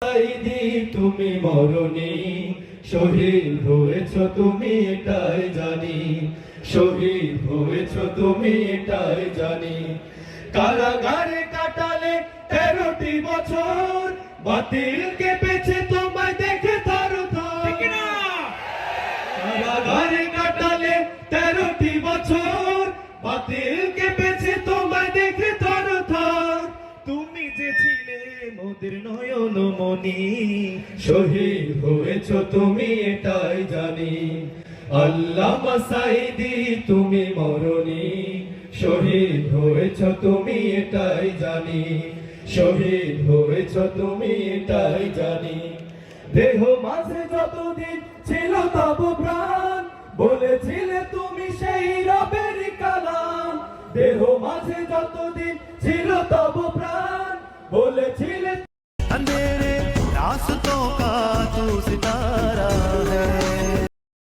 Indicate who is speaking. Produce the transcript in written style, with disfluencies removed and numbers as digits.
Speaker 1: সাইদি তুমি মরণি, শহীদ হয়েছ তুমি এটাই জানি, শহীদ হয়েছ তুমি এটাই জানি। কারাগারে কাটালে 13টি বছর, বাতিল কেঁপেছে তোমায় দেখে থর থর। কারাগারে কাটালে 13টি বছর, বাতিল কেঁপেছে তোমায় দেখে থর থর। তুমি যে ছিলে মোদের নয়ন মনি, শহীদ হয়েছ তুমি এটাই জানি। আল্লামা সাইদি তুমি মরণি, শহীদ হয়েছ তুমি এটাই জানি, শহীদ হয়েছ তুমি এটাই জানি। দেহ মাঝে যতদিন ছিল তব প্রাণ, বলেছিলে তুমি সেই রবের কালাম। দেহ মাঝে যতদিন ছিল তব প্রাণ, বলেছিলে
Speaker 2: अंधेरे रास्तों का